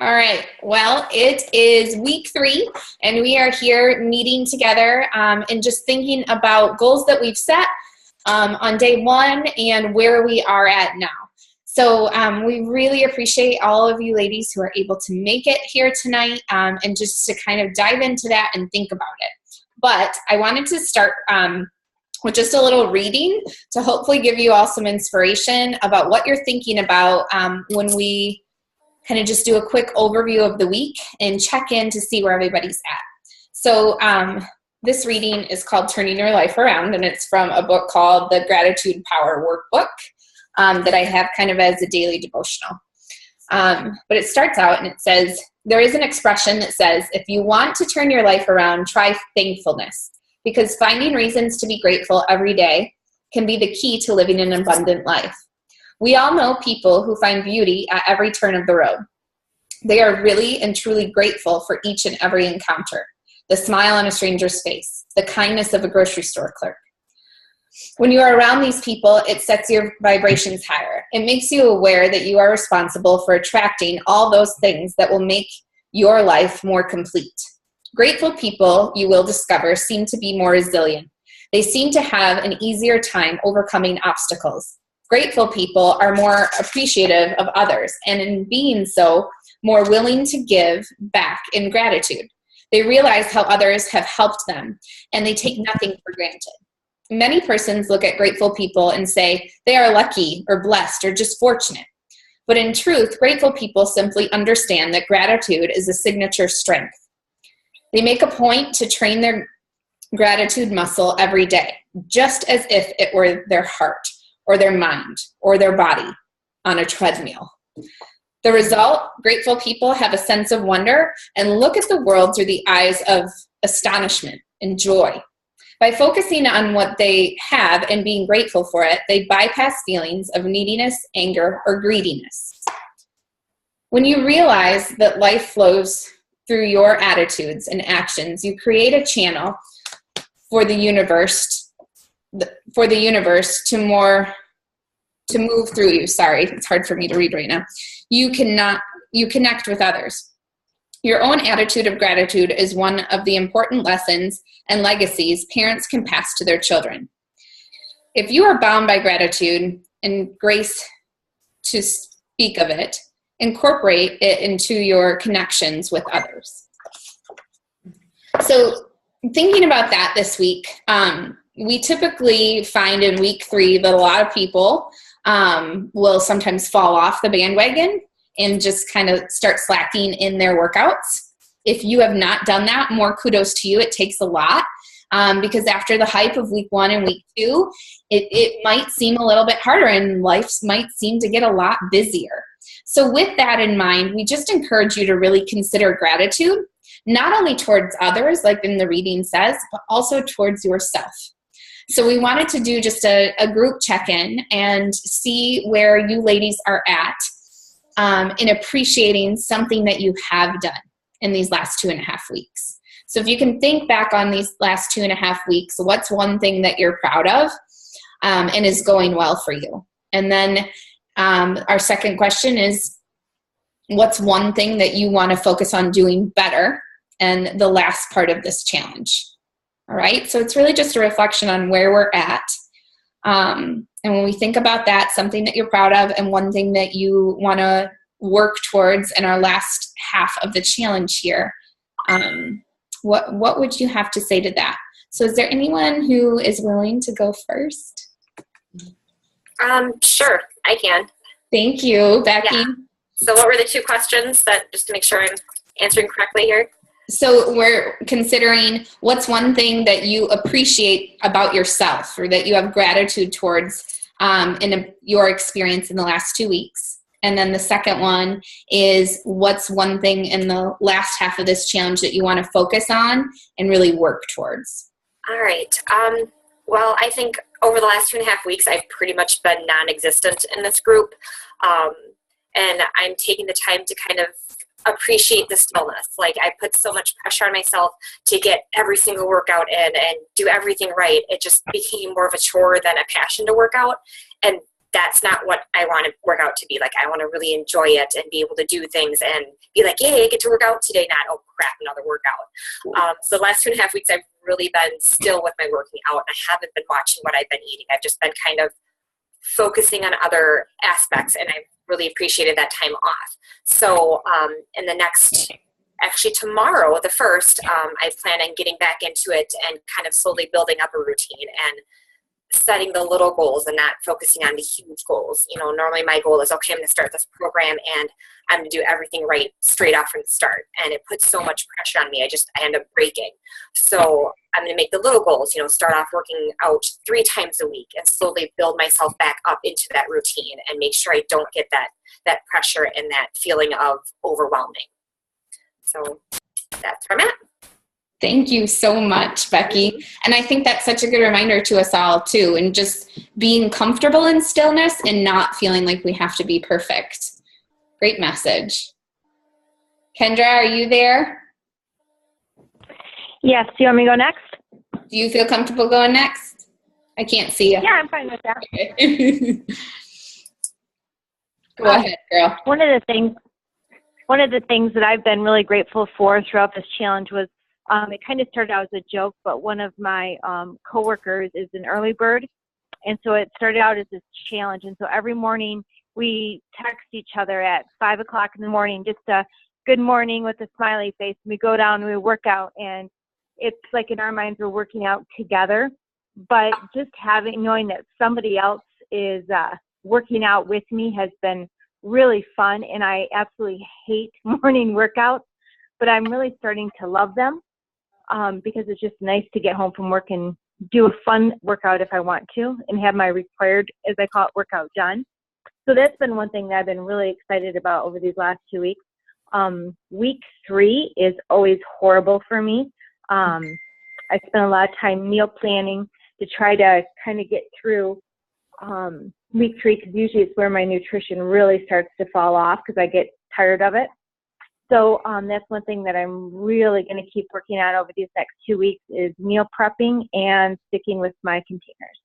All right. Well, it is week 3, and we are here meeting together and just thinking about goals that we've set on day 1 and where we are at now. So we really appreciate all of you ladies who are able to make it here tonight and just to kind of dive into that and think about it. But I wanted to start with just a little reading to hopefully give you all some inspiration about what you're thinking about when we kind of just do a quick overview of the week and check in to see where everybody's at. So this reading is called Turning Your Life Around, and it's from a book called The Gratitude Power Workbook that I have kind of as a daily devotional. But it starts out and it says, there is an expression that says, if you want to turn your life around, try thankfulness, because finding reasons to be grateful every day can be the key to living an abundant life. We all know people who find beauty at every turn of the road. They are really and truly grateful for each and every encounter, the smile on a stranger's face, the kindness of a grocery store clerk. When you are around these people, it sets your vibrations higher. It makes you aware that you are responsible for attracting all those things that will make your life more complete. Grateful people, you will discover, seem to be more resilient. They seem to have an easier time overcoming obstacles. Grateful people are more appreciative of others, and in being so, more willing to give back in gratitude. They realize how others have helped them, and they take nothing for granted. Many persons look at grateful people and say they are lucky or blessed or just fortunate. But in truth, grateful people simply understand that gratitude is a signature strength. They make a point to train their gratitude muscle every day, just as if it were their heart, or their mind, or their body on a treadmill. The result, grateful people have a sense of wonder and look at the world through the eyes of astonishment and joy. By focusing on what they have and being grateful for it, they bypass feelings of neediness, anger, or greediness. When you realize that life flows through your attitudes and actions, you create a channel for the universe to move through you. Sorry, it's hard for me to read right now. You connect with others. Your own attitude of gratitude is one of the important lessons and legacies parents can pass to their children. If you are bound by gratitude and grace to speak of it, incorporate it into your connections with others. So thinking about that this week, we typically find in week 3 that a lot of people will sometimes fall off the bandwagon and just kind of start slacking in their workouts. If you have not done that, more kudos to you. It takes a lot because after the hype of week 1 and week 2, it might seem a little bit harder and life might seem to get a lot busier. So with that in mind, we just encourage you to really consider gratitude, not only towards others, like in the reading says, but also towards yourself. So we wanted to do just a group check-in and see where you ladies are at in appreciating something that you have done in these last 2.5 weeks. So if you can think back on these last 2.5 weeks, what's one thing that you're proud of and is going well for you? And then our second question is, what's one thing that you want to focus on doing better and the last part of this challenge? All right, so it's really just a reflection on where we're at. And when we think about that, something that you're proud of and one thing that you want to work towards in our last half of the challenge here, what would you have to say to that? So is there anyone who is willing to go first? Sure, I can. Thank you, Becky. Yeah. So what were the 2 questions just to make sure I'm answering correctly here? So we're considering what's one thing that you appreciate about yourself or that you have gratitude towards in your experience in the last 2 weeks. And then the second one is what's one thing in the last half of this challenge that you want to focus on and really work towards. All right. Well, I think over the last 2.5 weeks, I've pretty much been non-existent in this group. And I'm taking the time to kind of appreciate the stillness. Like, I put so much pressure on myself to get every single workout in and do everything right. It just became more of a chore than a passion to work out. And that's not what I want to work out to be. Like, I want to really enjoy it and be able to do things and be like, yay, I get to work out today, not, oh crap, another workout. So the last 2.5 weeks, I've really been still with my working out. I haven't been watching what I've been eating. I've just been kind of focusing on other aspects, and I've really appreciated that time off. So in the next, actually tomorrow, the 1st, I plan on getting back into it and kind of slowly building up a routine and setting the little goals and not focusing on the huge goals. You know, normally my goal is, okay, I'm going to start this program and I'm going to do everything right straight off from the start. And it puts so much pressure on me. I end up breaking. So I'm going to make the little goals, you know, start off working out 3 times a week and slowly build myself back up into that routine and make sure I don't get that pressure and that feeling of overwhelming. So that's where I'm at. Thank you so much, Becky. And I think that's such a good reminder to us all too, and just being comfortable in stillness and not feeling like we have to be perfect. Great message. Kendra, are you there? Yes. Do you want me to go next? Do you feel comfortable going next? I can't see you. Yeah, I'm fine with that. Go ahead, girl. One of the things that I've been really grateful for throughout this challenge was, it kind of started out as a joke, but one of my coworkers is an early bird. And so it started out as this challenge. And so every morning we text each other at 5 o'clock in the morning, just a good morning with a smiley face. And we go down and we work out, and it's like in our minds we're working out together. But just knowing that somebody else is working out with me has been really fun. And I absolutely hate morning workouts, but I'm really starting to love them. Because it's just nice to get home from work and do a fun workout if I want to and have my required, as I call it, workout done. So that's been one thing that I've been really excited about over these last 2 weeks. Week 3 is always horrible for me. I spend a lot of time meal planning to try to kind of get through week 3, because usually it's where my nutrition really starts to fall off because I get tired of it. So that's one thing that I'm really going to keep working on over these next 2 weeks is meal prepping and sticking with my containers.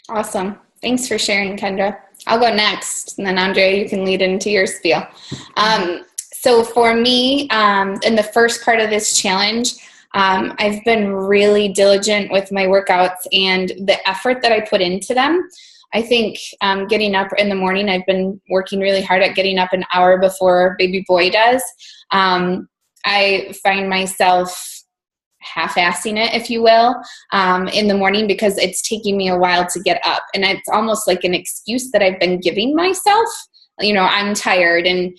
Awesome. Thanks for sharing, Kendra. I'll go next, and then Andrea, you can lead into your spiel. So for me, in the first part of this challenge, I've been really diligent with my workouts and the effort that I put into them. I think getting up in the morning, I've been working really hard at getting up an hour before baby boy does. I find myself half-assing it, if you will, in the morning because it's taking me a while to get up. And it's almost like an excuse that I've been giving myself. You know, I'm tired and,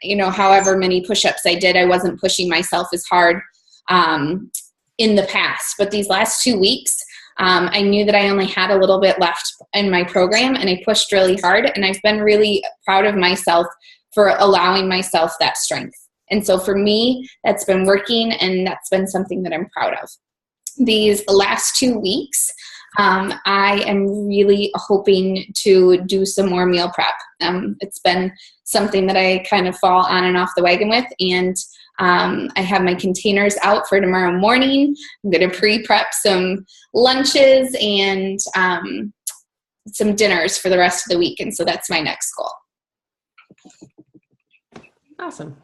you know, however many push-ups I did, I wasn't pushing myself as hard in the past. But these last 2 weeks, I knew that I only had a little bit left in my program, and I pushed really hard, and I've been really proud of myself for allowing myself that strength. And so for me, that's been working, and that's been something that I'm proud of. These last 2 weeks, I am really hoping to do some more meal prep. It's been something that I kind of fall on and off the wagon with, and I have my containers out for tomorrow morning. I'm going to pre-prep some lunches and some dinners for the rest of the week, and so that's my next goal. Awesome.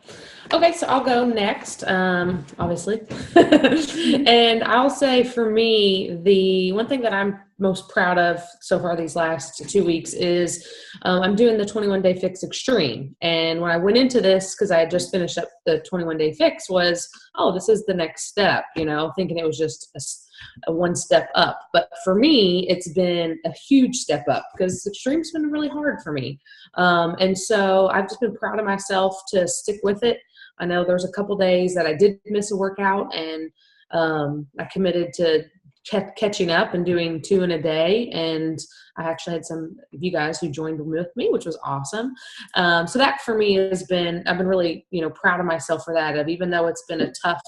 Okay, so I'll go next, obviously. And I'll say for me, the one thing that I'm most proud of so far these last 2 weeks is I'm doing the 21-day fix extreme. And when I went into this, because I had just finished up the 21-day fix, was, oh, this is the next step, you know, thinking it was just a one step up. But for me, it's been a huge step up because extreme's been really hard for me. And so I've just been proud of myself to stick with it. I know there's a couple days that I did miss a workout, and I committed to catching up and doing 2 in a day. And I actually had some of you guys who joined with me, which was awesome. So that for me I've been really, you know, proud of myself for that. Even though it's been a tough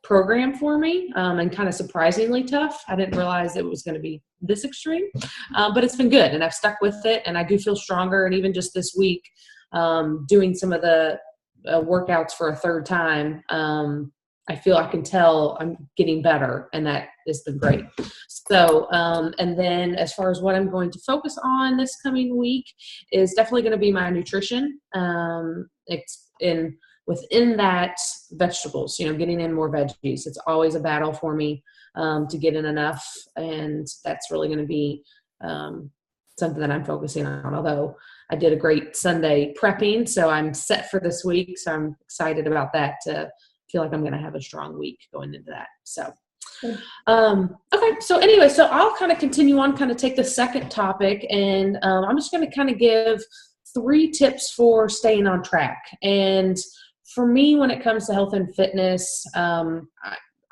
program for me and kind of surprisingly tough. I didn't realize it was going to be this extreme, but it's been good, and I've stuck with it, and I do feel stronger. And even just this week, doing some of the workouts for a third time, I feel I can tell I'm getting better, and that has been great. So, and then as far as what I'm going to focus on this coming week is definitely going to be my nutrition. It's within that vegetables, getting in more veggies. It's always a battle for me to get in enough, and that's really going to be something that I'm focusing on. Although I did a great Sunday prepping, so I'm set for this week. So I'm excited about that. Feel like I'm going to have a strong week going into that. So, okay. So anyway, so I'll kind of continue on, kind of take the second topic, and I'm just going to kind of give 3 tips for staying on track. And for me, when it comes to health and fitness, I'm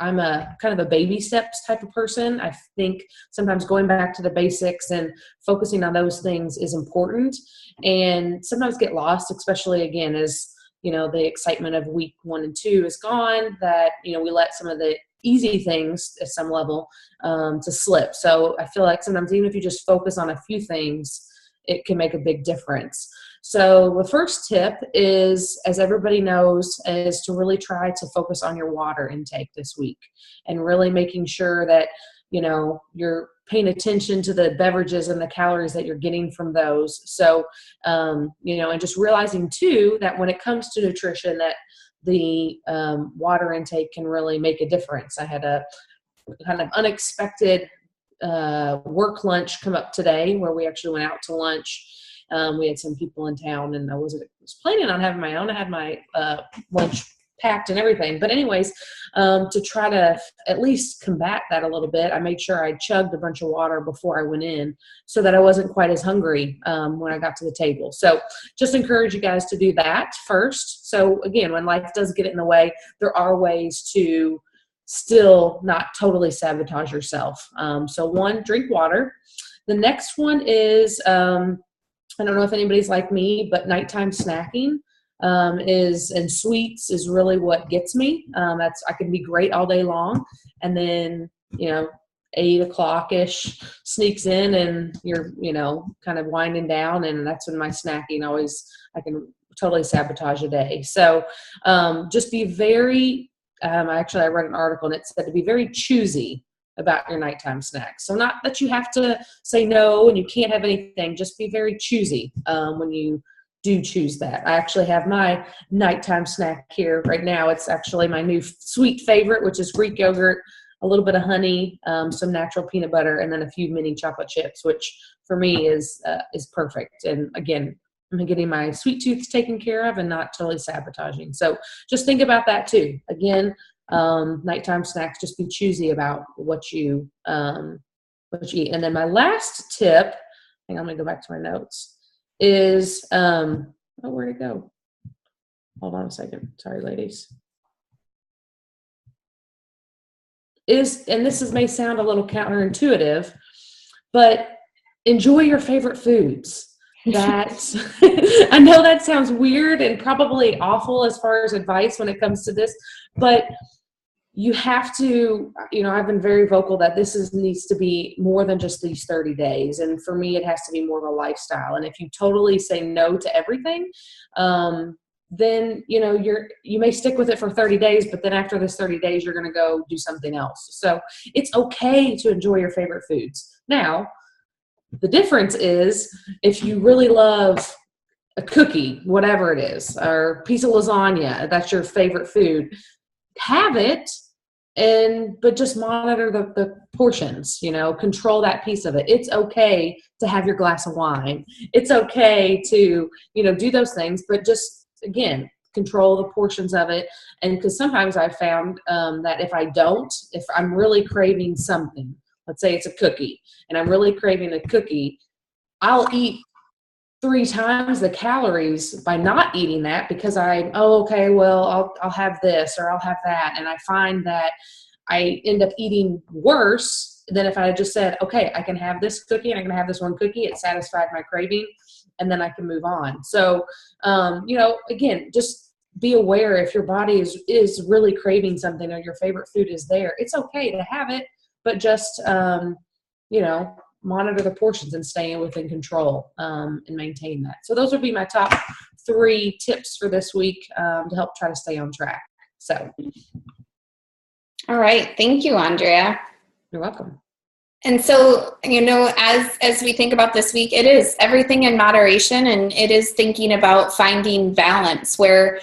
a kind of a baby steps type of person. I think sometimes going back to the basics and focusing on those things is important, and sometimes get lost, especially again, as the excitement of week 1 and 2 is gone, that, we let some of the easy things at some level to slip. So I feel like sometimes even if you just focus on a few things, it can make a big difference. So the first tip is, as everybody knows, is to really try to focus on your water intake this week, and really making sure that, you're paying attention to the beverages and the calories that you're getting from those. So, and just realizing too, that when it comes to nutrition, that the water intake can really make a difference. I had a kind of unexpected work lunch come up today, where we actually went out to lunch. We had some people in town, and I was planning on having my own. I had my lunch packed and everything. But anyways, to try to at least combat that a little bit, I made sure I chugged a bunch of water before I went in, so that I wasn't quite as hungry when I got to the table. So just encourage you guys to do that first. So again, when life does get in the way, there are ways to still not totally sabotage yourself. So 1, drink water. The next one is, I don't know if anybody's like me, but nighttime snacking and sweets is really what gets me. I can be great all day long, and then 8 o'clock-ish sneaks in, and you're kind of winding down, and that's when my snacking I can totally sabotage a day. So just be very I read an article, and it said to be very choosy about your nighttime snacks. So not that you have to say no and you can't have anything, just be very choosy when you do choose that. I actually have my nighttime snack here right now. It's actually my new sweet favorite, which is Greek yogurt, a little bit of honey, some natural peanut butter, and then a few mini chocolate chips, which for me is perfect. And again, I'm getting my sweet tooth taken care of and not totally sabotaging. So just think about that too. Again, nighttime snacks, just be choosy about what you eat. And then my last tip, hang on, I'm gonna go back to my notes, is where'd it go? Hold on a second. Sorry, ladies. And this may sound a little counterintuitive, but enjoy your favorite foods. I know that sounds weird and probably awful as far as advice when it comes to this, but you have to, I've been very vocal that needs to be more than just these 30 days. And for me, it has to be more of a lifestyle. And if you totally say no to everything, then, you may stick with it for 30 days, but then after this 30 days, you're going to go do something else. So it's okay to enjoy your favorite foods. Now, the difference is if you really love a cookie, whatever it is, or a piece of lasagna, that's your favorite food, have it, but just monitor the portions, control that piece of it. It's okay to have your glass of wine. It's okay to, do those things, but just, again, control the portions of it. And because sometimes I've found that if I'm really craving something, let's say it's a cookie, and I'm really craving a cookie, I'll eat 3 times the calories by not eating that because I'll have this or I'll have that. And I find that I end up eating worse than if I had just said, okay, I can have this cookie and I can have this one cookie. It satisfied my craving and then I can move on. So, again, just be aware if your body is really craving something or your favorite food is there. It's okay to have it, but just, monitor the portions and stay within control and maintain that. So those would be my top 3 tips for this week to help try to stay on track. So All right. Thank you, Andrea. You're welcome. And so, as we think about this week, it is everything in moderation, and it is thinking about finding balance where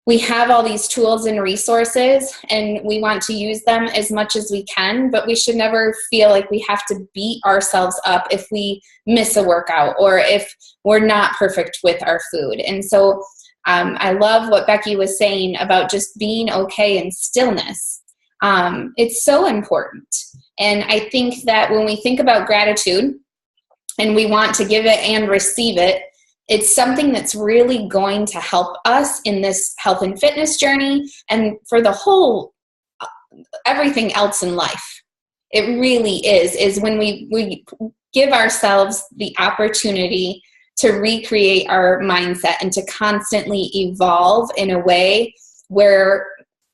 we have all these tools and resources and we want to use them as much as we can, but we should never feel like we have to beat ourselves up if we miss a workout or if we're not perfect with our food. And so I love what Becky was saying about just being okay in stillness. It's so important. And I think that when we think about gratitude and we want to give it and receive it, it's something that's really going to help us in this health and fitness journey and for the whole, everything else in life. It really is when we give ourselves the opportunity to recreate our mindset and to constantly evolve in a way where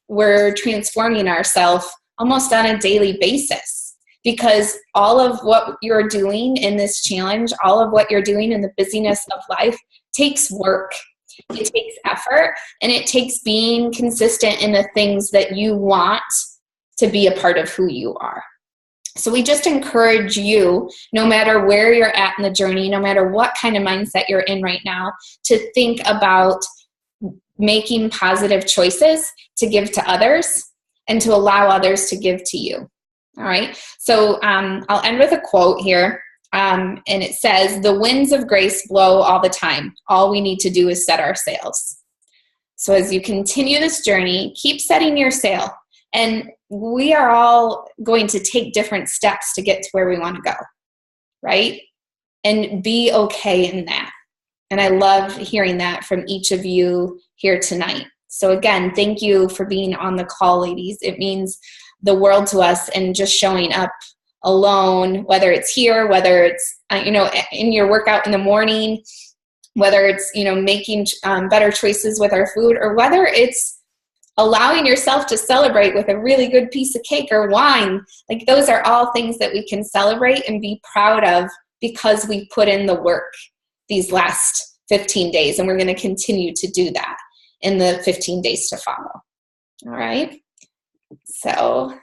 we're transforming ourselves almost on a daily basis, because all of what you're doing in this challenge, all of what you're doing in the busyness of life takes work. It takes effort, and it takes being consistent in the things that you want to be a part of who you are. So we just encourage you, no matter where you're at in the journey, no matter what kind of mindset you're in right now, to think about making positive choices to give to others and to allow others to give to you. All right. So I'll end with a quote here. And it says, "The winds of grace blow all the time. All we need to do is set our sails." So as you continue this journey, keep setting your sail. And we are all going to take different steps to get to where we want to go. Right? And be okay in that. And I love hearing that from each of you here tonight. So again, thank you for being on the call, ladies. It means the world to us, and just showing up alone, whether it's here, whether it's, in your workout in the morning, whether it's, making better choices with our food, or whether it's allowing yourself to celebrate with a really good piece of cake or wine. Like, those are all things that we can celebrate and be proud of because we put in the work these last 15 days. And we're going to continue to do that in the 15 days to follow. All right. So